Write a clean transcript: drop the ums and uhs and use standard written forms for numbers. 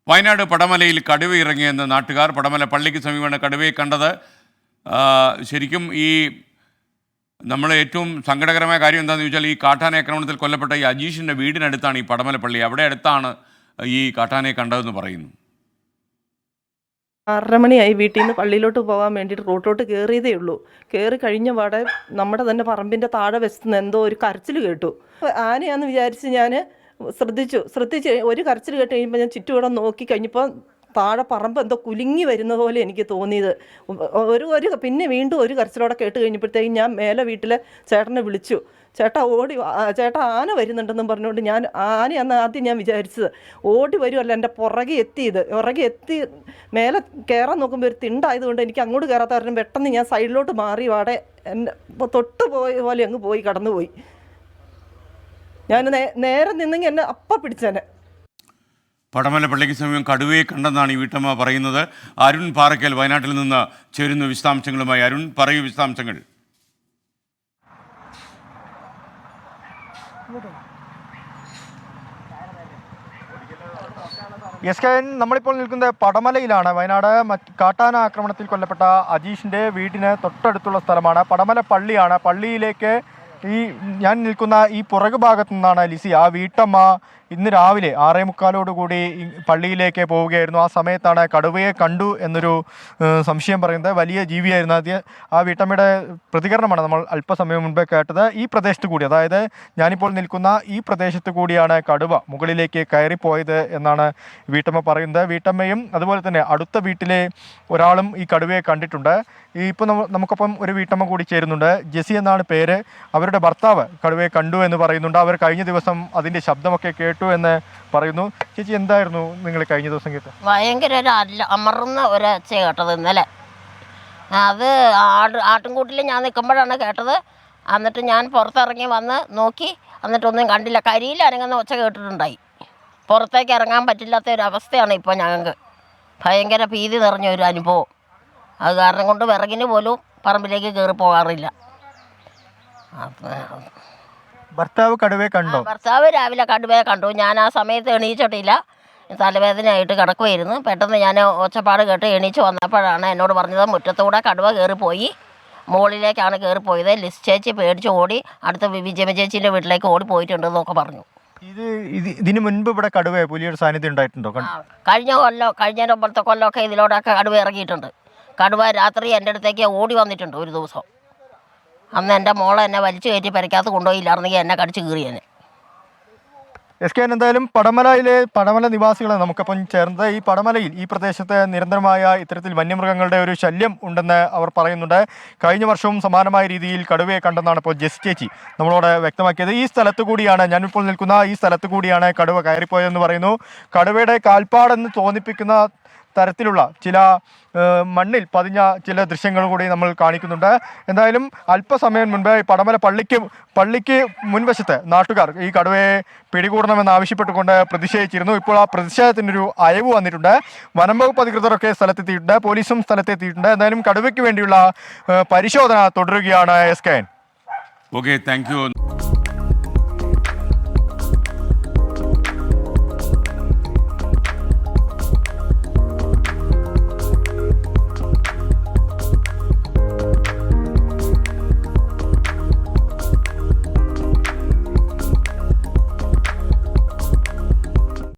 വയനാട് പടമലയിൽ കടുവ ഇറങ്ങിയെന്ന് നാട്ടുകാർ. പടമല പള്ളിക്ക് സമീപമാണ് കടുവയെ കണ്ടത്. ശരിക്കും ഈ നമ്മൾ ഏറ്റവും സങ്കടകരമായ കാര്യം എന്താണെന്ന് ചോദിച്ചാൽ, ഈ കാട്ടാന ആക്രമണത്തിൽ കൊല്ലപ്പെട്ട ഈ അജീഷിൻ്റെ വീടിനടുത്താണ് ഈ പടമല പള്ളി. അവിടെ അടുത്താണ് ഈ കാട്ടാനയെ കണ്ടതെന്ന് പറയുന്നു. 6:30 മണിയായി വീട്ടിൽ നിന്ന് പള്ളിയിലോട്ട് പോകാൻ വേണ്ടിയിട്ട് റോട്ടിലോട്ട് കയറിയതേ ഉള്ളൂ. കയറി കഴിഞ്ഞ പാടെ നമ്മുടെ തന്നെ പറമ്പിൻ്റെ താഴെ വെച്ചുനിന്ന് എന്തോ ഒരു കരച്ചിൽ കേട്ടു. ആനയാന്ന് വിചാരിച്ച് ഞാൻ ശ്രദ്ധിച്ച് ഒരു കരച്ചിൽ കേട്ട് കഴിയുമ്പോൾ ഞാൻ ചുറ്റുകൂടെ നോക്കി കഴിഞ്ഞപ്പോൾ താഴെ പറമ്പ് എന്തോ കുലുങ്ങി വരുന്ന പോലെ എനിക്ക് തോന്നിയത്. പിന്നെ വീണ്ടും ഒരു കരച്ചിലോടെ കേട്ട് കഴിഞ്ഞപ്പോഴത്തേക്കും ഞാൻ മേലെ വീട്ടിലെ ചേട്ടനെ വിളിച്ചു. ചേട്ടാ ആന വരുന്നുണ്ടെന്നും പറഞ്ഞുകൊണ്ട് ഞാൻ ആനയാന്ന് ആദ്യം ഞാൻ വിചാരിച്ചത്. ഓടി വരുമല്ല, എൻ്റെ പുറകെ എത്തി മേലെ കയറാൻ നോക്കുമ്പോൾ ഒരു തിണ്ടായതുകൊണ്ട് എനിക്ക് അങ്ങോട്ട് കയറാത്ത കാരണം പെട്ടെന്ന് ഞാൻ സൈഡിലോട്ട് മാറി വാടെ എൻ്റെ തൊട്ട് പോയ പോലെ അങ്ങ് പോയി കടന്നുപോയി. ഞാൻ നേരെ നിന്നെങ്കിൽ എന്നെ അപ്പം പിടിച്ചേനെ. പടമല പള്ളിക്ക് സമീപം കടുവയെ കണ്ടെന്നാണ് ഈ വീട്ടമ്മ പറയുന്നത്. അരുൺ പാറയ്ക്കൽ വയനാട്ടിൽ നിന്ന് ചേരുന്നു വിശദാംശങ്ങളുമായി. അരുൺ, പറയൂ വിശദാംശങ്ങൾ. നമ്മളിപ്പോൾ നിൽക്കുന്നത് പടമലയിലാണ്. വയനാട് കാട്ടാന ആക്രമണത്തിൽ കൊല്ലപ്പെട്ട അജീഷിൻ്റെ വീടിന് തൊട്ടടുത്തുള്ള സ്ഥലമാണ്. പടമല പള്ളിയാണ്. പള്ളിയിലേക്ക് ഞാൻ നിൽക്കുന്ന ഈ പുറകു ഭാഗത്തു നിന്നാണ് ലിസി, ആ വീട്ടമ്മ, ഇന്ന് രാവിലെ 6:45 പള്ളിയിലേക്ക് പോവുകയായിരുന്നു. ആ സമയത്താണ് കടുവയെ കണ്ടു എന്നൊരു സംശയം പറയുന്നത്. വലിയ ജീവിയായിരുന്നു. ആ വീട്ടമ്മയുടെ പ്രതികരണമാണ് നമ്മൾ അല്പസമയം മുൻപേ കേട്ടത്. ഈ പ്രദേശത്ത് കൂടി, അതായത് ഞാനിപ്പോൾ നിൽക്കുന്ന ഈ പ്രദേശത്ത് കൂടിയാണ് കടുവ മുകളിലേക്ക് കയറിപ്പോയത് എന്നാണ് വീട്ടമ്മ പറയുന്നത്. വീട്ടമ്മയും അതുപോലെ തന്നെ അടുത്ത വീട്ടിലെ ഒരാളും ഈ കടുവയെ കണ്ടിട്ടുണ്ട്. ഇപ്പോൾ നമുക്കൊപ്പം ഒരു വീട്ടമ്മ കൂടി ചേരുന്നുണ്ട്. ജെസി എന്നാണ് പേര്. അവരുടെ ഭർത്താവ് കടുവയെ കണ്ടു എന്ന് പറയുന്നുണ്ട്. അവർ കഴിഞ്ഞ ദിവസം അതിൻ്റെ ശബ്ദമൊക്കെ കേട്ടു എന്ന് പറയുന്നു. ചേച്ചി, എന്തായിരുന്നു നിങ്ങൾ കഴിഞ്ഞ ദിവസം കേട്ടത്? ഭയങ്കര ഒരു അമർന്ന ഒരച്ച കേട്ടത് ഇന്നലെ. അത് ആട്ടിൻകൂട്ടിൽ ഞാൻ നിൽക്കുമ്പോഴാണ് കേട്ടത്. എന്നിട്ട് ഞാൻ പുറത്തിറങ്ങി വന്ന് നോക്കി, എന്നിട്ടൊന്നും കണ്ടില്ല. കരിയിൽ അനങ്ങുന്ന ഒച്ച കേട്ടിട്ടുണ്ടായി. പുറത്തേക്ക് ഇറങ്ങാൻ പറ്റില്ലാത്ത ഒരു അവസ്ഥയാണ് ഇപ്പോൾ ഞങ്ങൾക്ക്. ഭയങ്കര ഭീതി നിറഞ്ഞ ഒരു അനുഭവം. അത് കാരണം കൊണ്ട് വിറകിന് പോലും പറമ്പിലേക്ക് കയറി പോകാറില്ല. ഭർത്താവ് കടുവയെ കണ്ടോ? ഭർത്താവ് രാവിലെ കടുവയെ കണ്ടു. ഞാൻ ആ സമയത്ത് എണീച്ചിട്ടില്ല, തലവേദനയായിട്ട് കിടക്കുമായിരുന്നു. പെട്ടെന്ന് ഞാൻ ഒച്ചപ്പാട് കേട്ട് എണീച്ച് വന്നപ്പോഴാണ് എന്നോട് പറഞ്ഞത് മുറ്റത്തൂടെ കടുവ കയറിപ്പോയി, മുകളിലേക്കാണ് കയറിപ്പോയത്. ലിസ് ചേച്ചി പേടിച്ച് ഓടി അടുത്ത വിജയ ചേച്ചീൻ്റെ വീട്ടിലേക്ക് ഓടി പോയിട്ടുണ്ടെന്നൊക്കെ പറഞ്ഞു. ഇതിന് മുൻപ് ഇവിടെ കടുവ പുലിയുടെ സാന്നിധ്യം ഉണ്ടായിട്ടുണ്ടോ? കഴിഞ്ഞ ഒമ്പത്തെ കൊല്ലമൊക്കെ ഇതിലൂടെയൊക്കെ കടുവ ഇറങ്ങിയിട്ടുണ്ട്. കടുവ രാത്രി എൻ്റെ അടുത്തേക്ക് ഓടി വന്നിട്ടുണ്ട് ഒരു ദിവസം. അന്ന് എൻ്റെ മോളെ എന്നെ വലിച്ചു കയറ്റി പരിക്കകത്ത് കൊണ്ടുപോയില്ലായിരുന്നെങ്കിൽ എന്നെ കടിച്ചു കീറിയേനെ. എന്തായാലും പടമല നിവാസികളെ നമുക്കപ്പം ചേർന്നത്, ഈ പടമലയിൽ ഈ പ്രദേശത്ത് നിരന്തരമായ ഇത്തരത്തിൽ വന്യമൃഗങ്ങളുടെ ഒരു ശല്യം ഉണ്ടെന്ന് അവർ പറയുന്നുണ്ട്. കഴിഞ്ഞ വർഷവും സമാനമായ രീതിയിൽ കടുവയെ കണ്ടെന്നാണ് ഇപ്പോൾ ജെസ് ചേച്ചി നമ്മളോട് വ്യക്തമാക്കിയത്. ഈ സ്ഥലത്ത് കൂടിയാണ്, ഞാനിപ്പോൾ നിൽക്കുന്ന ഈ സ്ഥലത്ത് കൂടിയാണ് കടുവ കയറിപ്പോയതെന്ന് പറയുന്നു. കടുവയുടെ കാൽപ്പാടെന്ന് തോന്നിപ്പിക്കുന്ന തരത്തിലുള്ള ചില മണ്ണിൽ പതിഞ്ഞ ചില ദൃശ്യങ്ങൾ കൂടി നമ്മൾ കാണിക്കുന്നുണ്ട്. എന്തായാലും അല്പസമയം മുൻപ് പടമല പള്ളിക്ക് മുൻവശത്ത് നാട്ടുകാർ ഈ കടുവയെ പിടികൂടണമെന്ന് ആവശ്യപ്പെട്ടുകൊണ്ട് പ്രതിഷേധിച്ചിരുന്നു. ഇപ്പോൾ ആ പ്രതിഷേധത്തിനൊരു അയവ് വന്നിട്ടുണ്ട്. വനം വകുപ്പ് അധികൃതരൊക്കെ സ്ഥലത്തെത്തിയിട്ടുണ്ട്, പോലീസും സ്ഥലത്തെത്തിയിട്ടുണ്ട്. എന്തായാലും കടുവയ്ക്ക് വേണ്ടിയുള്ള പരിശോധന തുടരുകയാണ്. Okay, thank you.